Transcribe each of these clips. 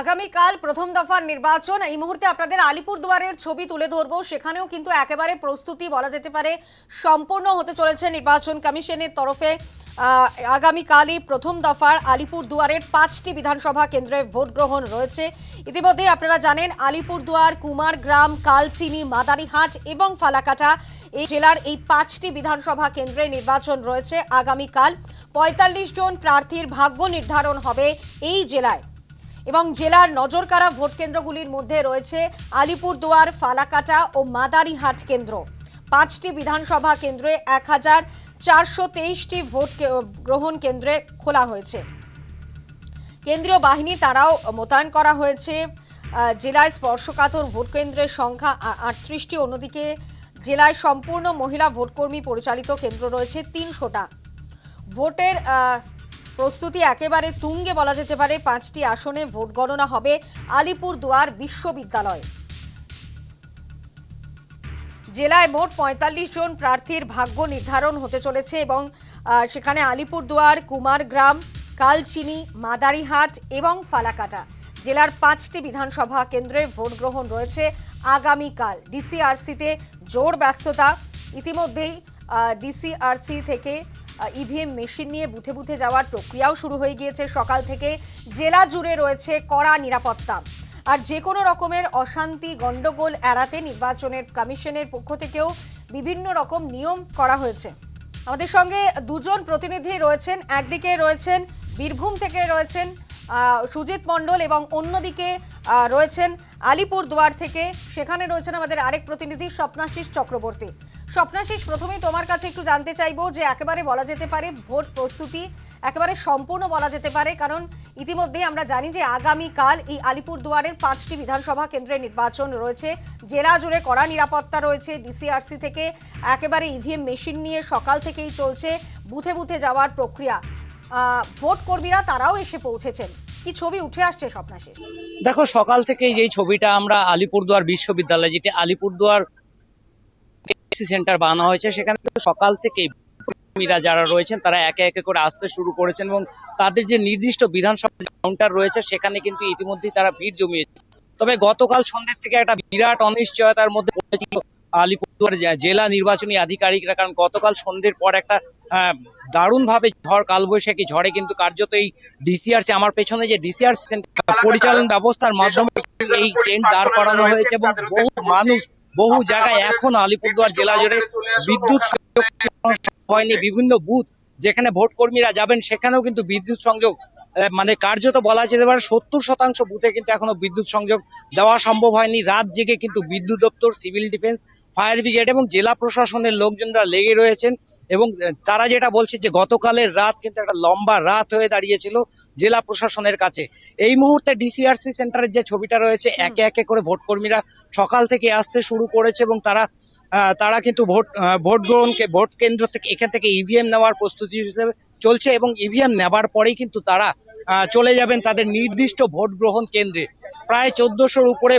আগামীকাল প্রথম দফার নির্বাচন। এই মুহূর্তে আপনাদের আলিপুরদুয়ারের ছবি তুলে ধরবো। সেখানেও কিন্তু একেবারে প্রস্তুতি বলা যেতে পারে সম্পূর্ণ হতে চলেছে নির্বাচন কমিশনের তরফে। আগামীকালই প্রথম দফার আলিপুরদুয়ারের 5টি বিধানসভা কেন্দ্রে ভোট গ্রহণ রয়েছে। ইতিমধ্যে আপনারা জানেন আলিপুরদুয়ার, কুমারগ্রাম, কালচিনি, মাদারিহাট এবং ফালাকাটা এই জেলার এই 5টি বিধানসভা কেন্দ্রে নির্বাচন রয়েছে আগামীকাল। 45 জন প্রার্থীর ভাগ্য নির্ধারণ হবে এই জেলায় এবং জেলার নজরকাড়া ভোট কেন্দ্রগুলির মধ্যে রয়েছে আলিপুরদুয়ার, ফালাকাটা ও মাদারিহাট কেন্দ্র। 5টি বিধানসভা কেন্দ্রে 1423টি ভোট গ্রহণ কেন্দ্রে খোলা হয়েছে। কেন্দ্রীয় বাহিনী তারাও মোতায়েন করা হয়েছে। জেলায় স্পর্শকাতর ভোট কেন্দ্রের সংখ্যা 38টি। অন্যদিকে জেলায় সম্পূর্ণ মহিলা ভোটকর্মী পরিচালিত কেন্দ্র রয়েছে 300টা। ভোটের প্রস্তুতি একেবারে তুঙ্গে বলা যেতে পারে। 5টি আসনে ভোট গণনা হবে আলিপুরদুয়ার বিশ্ববিদ্যালয়। জেলায় মোট 45 জন প্রার্থীর ভাগ্য নির্ধারণ হতে চলেছে এবং সেখানে আলিপুরদুয়ার, কুমারগ্রাম, কালচিনি, মাদারিহাট এবং ফালাকাটা জেলার 5টি বিধানসভা কেন্দ্রে ভোট গ্রহণ রয়েছে আগামীকাল। ডিসিআরসিতে জোর ব্যস্ততা। ইতিমধ্যেই ডিসিআরসি থেকে ইভিএম মেশিন নিয়ে বুথে বুথে যাওয়ার প্রক্রিয়াও শুরু হয়ে গিয়েছে সকাল থেকে। জেলা জুড়ে রয়েছে কড়া নিরাপত্তা। আর যে কোনো রকমের অশান্তি, গন্ডগোল এড়াতে নির্বাচনের কমিশনের পক্ষ থেকেও বিভিন্ন রকম নিয়ম করা হয়েছে। আমাদের সঙ্গে দুজন প্রতিনিধি রয়েছেন। একদিকে রয়েছেন বীরভূম থেকে রয়েছেন সুজিত মণ্ডল এবং অন্যদিকে রয়েছেন আলিপুরদুয়ার থেকে, সেখানে রয়েছেন আমাদের আরেক প্রতিনিধি স্বপ্নাশিস চক্রবর্তী। স্বপ্নাশিস, প্রথমেই তোমার কাছে একটু জানতে চাইবো যে একেবারে বলা যেতে পারে ভোট প্রস্তুতি একেবারে সম্পূর্ণ বলা যেতে পারে, কারণ ইতিমধ্যেই আমরা জানি যে আগামীকাল এই আলিপুরদুয়ারের 5টি বিধানসভা কেন্দ্রে নির্বাচন রয়েছে। জেলা জুড়ে কড়া নিরাপত্তা রয়েছে। ডিসিআরসি থেকে একেবারে ইভিএম মেশিন নিয়ে সকাল থেকেই চলছে বুথে বুথে যাওয়ার প্রক্রিয়া। ভোট কর্মীরা তারাও এসে পৌঁছেছেন। কি ছবি উঠে আসছে স্বপ্নাশিস? দেখো, সকাল থেকেই যেই ছবিটা আমরা আলিপুরদুয়ার বিশ্ববিদ্যালয়, যেটি আলিপুরদুয়ার সেন্টার বানানো হয়েছে, সেখানে সকাল থেকেই কর্মীরা যারা রয়েছেন তারা একে একে করে আসতে শুরু করেছেন এবং তাদের যে নির্দিষ্ট বিধানসভা কাউন্টার রয়েছে সেখানে কিন্তু ইতিমধ্যেই তারা ভিড় জমিয়েছে। তবে গতকাল সন্ধ্যে থেকে একটা বিরাট অনিশ্চয়তার মধ্যে পড়েছিল আলিপুরদুয়ার জেলা নির্বাচনী আধিকারিকরা, কারণ গতকাল সন্ধ্যের পর একটা দারুণ ভাবে ঝড়, কালবৈশাখী ঝড়ে কিন্তু কার্যত এই ডিসিআরসি, আমার পেছনে যে ডিসিআরসি পরিচালন ব্যবস্থার মাধ্যমে এই ট্রেন দাঁড় করানো হয়েছে এবং বহু মানুষ বহু জায়গায় এখনো আলিপুরদুয়ার জেলা জুড়ে বিদ্যুৎ সংযোগ হয়নি। বিভিন্ন বুথ যেখানে ভোট কর্মীরা যাবেন সেখানেও কিন্তু বিদ্যুৎ সংযোগ মানে কার্যত বলা যেতে পারে 70% বুথে কিন্তু এখনো বিদ্যুৎ সংযোগ দেওয়া সম্ভব হয়নি। রাত জেগে কিন্তু বিদ্যুৎ দপ্তর, সিভিল ডিফেন্স, ফায়ার ব্রিগেড এবং জেলা প্রশাসনের লোকজনরা লেগে রয়েছেন এবং তারা যেটা বলছে যে গতকালের রাত কিন্তু একটা লম্বা রাত হয়ে দাঁড়িয়েছিল জেলা প্রশাসনের কাছে। এই মুহূর্তে ডিসিআরসি সেন্টারের যে ছবিটা রয়েছে, একে একে করে ভোট কর্মীরা সকাল থেকে আসতে শুরু করেছে এবং তারা কিন্তু ভোট কেন্দ্র থেকে এখান থেকে ইভিএম নেওয়ার প্রস্তুতি হিসেবে চলছে এবং ইভিএম নেবার পরেই কিন্তু তারা চলে যাবেন তাদের নির্দিষ্ট ভোট গ্রহণ কেন্দ্রে। প্রায় 1400-র উপরে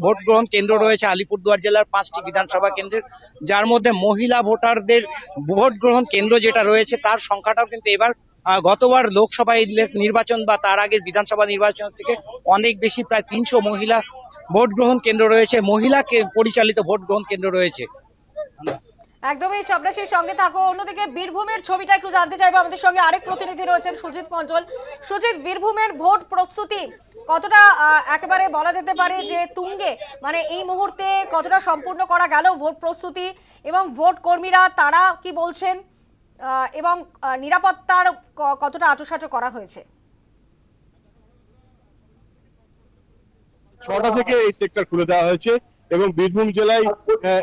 ভোট গ্রহণ কেন্দ্র রয়েছে আলিপুরদুয়ার জেলার 5টি বিধানসভা কেন্দ্রের, যার মধ্যে মহিলা ভোটারদের ভোট গ্রহণ কেন্দ্র যেটা রয়েছে তার সংখ্যাটাও কিন্তু এবার গতবার লোকসভা নির্বাচন বা তার আগের বিধানসভা নির্বাচন থেকে অনেক বেশি। প্রায় 300 মহিলা ভোট গ্রহণ কেন্দ্র রয়েছে, মহিলাকে পরিচালিত ভোট গ্রহণ কেন্দ্র রয়েছে। একদমই স্বপ্নাশিস, সঙ্গে থাকো। অন্যদিকে বীরভূমের ছবিটা একটু জানতে চাইবো। আমাদের সঙ্গে আরেক প্রতিনিধি রয়েছেন সুজিত মণ্ডল। সুজিত, বীরভূমের ভোট প্রস্তুতি কতটা একেবারে বলা যেতে পারে যে তুঙ্গে, মানে এই মুহূর্তে কতটা সম্পূর্ণ করা গেল ভোট প্রস্তুতি এবং ভোট কর্মীরা তারা কি বলছেন এবং নিরাপত্তার কতটা আঁটোসাঁটো করা হয়েছে? 6টা থেকে এই সেক্টর খুলে দেওয়া হয়েছে এবং বীরভূম জেলায়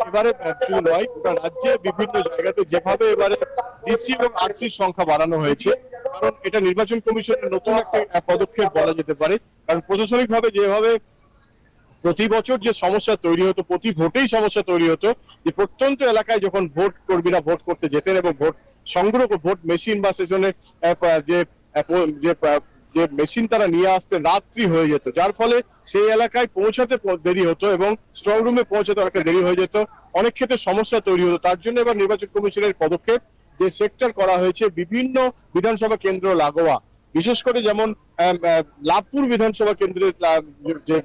এবারে শুধু নয়, গোটা রাজ্যে বিভিন্ন জায়গাতে যেভাবে এবারে ডিসি এবং আরসির সংখ্যা বাড়ানো হয়েছে, কারণ এটা নির্বাচন কমিশনের নতুন একটা পদক্ষেপ বলা যেতে পারে। কারণ প্রশাসনিক ভাবে যেভাবে প্রতি বছর যে সমস্যা তৈরি হতো, প্রতি ভোটেই সমস্যা তৈরি হতো, যে প্রত্যন্ত এলাকায় যখন ভোট কর্মীরা ভোট করতে যেতেন এবং ভোট সংগ্রহ, ভোট মেশিন বা সেজন্য যে মেশিন তারা নিয়ে আসতে রাত্রি হয়ে যেত, যার ফলে সেই এলাকায় পৌঁছাতে দেরি হতো এবং স্ট্রং রুমে পৌঁছাতে অনেকটা দেরি হয়ে যেত, অনেক ক্ষেত্রে সমস্যা তৈরি হতো। তার জন্য এবার নির্বাচন কমিশনের পদক্ষেপ যে সেক্টর করা হয়েছে বিভিন্ন বিধানসভা কেন্দ্র লাগোয়া, বিশেষ করে যেমন লাভপুর বিধানসভা কেন্দ্রের যে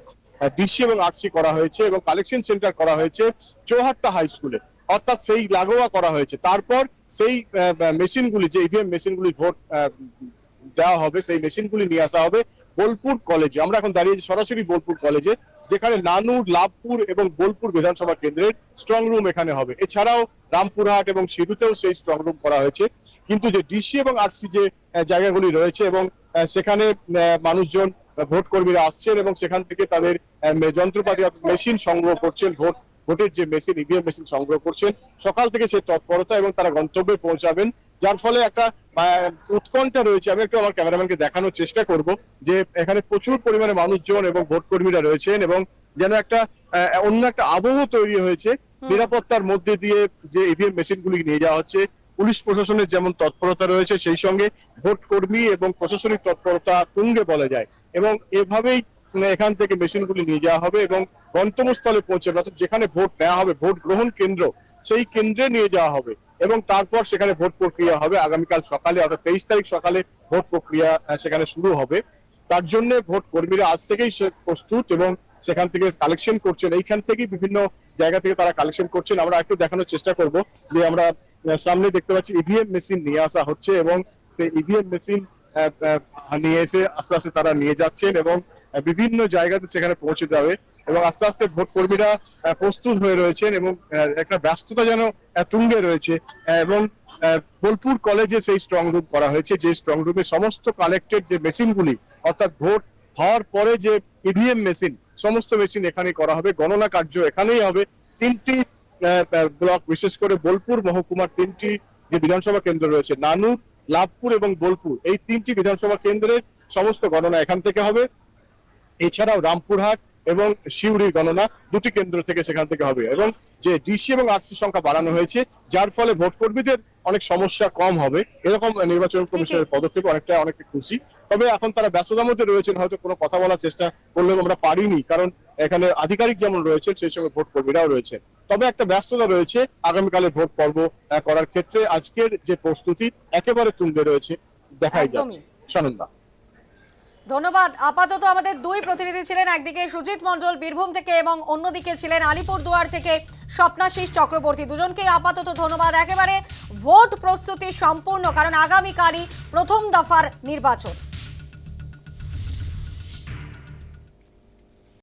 ডিসি এবং আরসি করা হয়েছে এবং কালেকশন সেন্টার করা হয়েছে চৌহাট্টা হাই স্কুলে, অর্থাৎ সেই লাগোয়া করা হয়েছে। তারপর সেই মেশিনগুলি, যে ইভিএম মেশিনগুলি ভোট দেওয়া হবে, সেই মেশিনগুলি নিয়ে আসা হবে বোলপুর কলেজে। আমরা এখন দাঁড়িয়েছি সরাসরি বোলপুর কলেজে, যেখানে নানুর, লাভপুর এবং বোলপুর বিধানসভা কেন্দ্রের স্ট্রং রুম এখানে হবে। এছাড়াও রামপুরহাট এবং সিধুতেও সেই স্ট্রং রুম করা হয়েছে। কিন্তু যে ডিসি এবং আরসি যে জায়গাগুলি রয়েছে এবং সেখানে মানুষজন, ভোট কর্মীরা আসছেন এবং সেখান থেকে তাদের যন্ত্রপাতি, মেশিন সংগ্রহ করছেন, ভোটের যে মেশিন, ইভিএম মেশিন সংগ্রহ করছেন। সকাল থেকে সেই তৎপরতা এবং তারা গন্তব্যে পৌঁছাবেন, যার ফলে একটা উৎকণ্ঠা রয়েছে। আমি একটু আমার ক্যামেরাম্যানকে দেখানোর চেষ্টা করব যে এখানে প্রচুর পরিমাণে মানুষজন এবং ভোট কর্মীরা রয়েছেন এবং যেন একটা অন্য একটা আবহ তৈরি হয়েছে। নিরাপত্তার মধ্যে দিয়ে যে ইভিএম মেশিনগুলি নিয়ে যাওয়া হচ্ছে, পুলিশ প্রশাসনের যেমন তৎপরতা রয়েছে, সেই সঙ্গে ভোট কর্মী এবং প্রশাসনিক তৎপরতা তুঙ্গে বলা যায়। এবং এভাবেই এখান থেকে মেশিনগুলি নিয়ে যাওয়া হবে এবং গন্তব্যস্থলে পৌঁছে, অর্থাৎ যেখানে ভোট নেওয়া হবে, ভোট গ্রহণ কেন্দ্র, সেই কেন্দ্রে নিয়ে যাওয়া হবে এবং তারপর সেখানে ভোট প্রক্রিয়া হবে। আগামীকাল সকালে, অর্থাৎ 23 তারিখ সকালে ভোট প্রক্রিয়া সেখানে শুরু হবে। তার জন্য ভোট কর্মীরা আজ থেকেই প্রস্তুত এবং সেখান থেকে কালেকশন করছেন। এইখান থেকেই বিভিন্ন জায়গা থেকে তারা কালেকশন করছেন। আমরা একটু দেখানোর চেষ্টা করব যে আমরা সামনে দেখতে পাচ্ছি ইভিএম মেশিন নিয়ে আসা হচ্ছে এবং সেই ইভিএম মেশিন নিয়ে এসে আস্তে আস্তে তারা নিয়ে যাচ্ছেন এবং বিভিন্ন জায়গাতে সেখানে পৌঁছে যাবে এবং আস্তে আস্তে ভোট কর্মীরা প্রস্তুত হয়ে রয়েছেন এবং একটা ব্যস্ততা যেন তুঙ্গে রয়েছে। এবং বোলপুর কলেজে সেই স্ট্রং রুম করা হয়েছে, যে স্ট্রং রুমে সমস্ত কালেক্টেড যে মেশিনগুলি, অর্থাৎ ভোট হওয়ার পরে যে ইভিএম মেশিন, সমস্ত মেশিন এখানেই করা হবে। গণনা কার্য এখানেই হবে। 3টি ব্লক, বিশেষ করে বোলপুর মহকুমার 3টি যে বিধানসভা কেন্দ্র রয়েছে, নানুর, লাভপুর এবং বোলপুর, এই 3টি বিধানসভা কেন্দ্রের সমস্ত গণনা এখান থেকে হবে। এছাড়াও রামপুরহাট এবং সিউড়ির গণনা 2টি কেন্দ্র থেকে সেখান থেকে হবে এবং যে ডিসি এবং আরসি সংখ্যা বাড়ানো হয়েছে, যার ফলে ভোট কর্মীদের অনেক সমস্যা কম হবে। এরকম নির্বাচন কমিশনের পদক্ষেপ অনেকটা খুশি। তবে এখন তারা ব্যস্ততার মধ্যে রয়েছেন, হয়তো কোনো কথা বলার চেষ্টা করলেও আমরা পারিনি, কারণ এখানে আধিকারিক যেমন রয়েছেন সেই সঙ্গে ভোট কর্মীরাও রয়েছেন। তবে একটা ব্যস্ততা রয়েছে আগামীকালে ভোট পর্ব করার ক্ষেত্রে। আজকের যে প্রস্তুতি একেবারে তুঙ্গে রয়েছে, দেখাই যাচ্ছে। সানন্দা, ধন্যবাদ। আপাতত আমাদের দুই প্রতিনিধি ছিলেন, একদিকে সুজিত মণ্ডল বীরভূম থেকে এবং অন্যদিকে ছিলেন আলিপুরদুয়ার থেকে স্বপ্নাশিস চক্রবর্তী। দুজনকেই আপাতত ধন্যবাদ। একেবারে ভোট প্রস্তুতি সম্পূর্ণ, কারণ আগামীকালই প্রথম দফার নির্বাচন।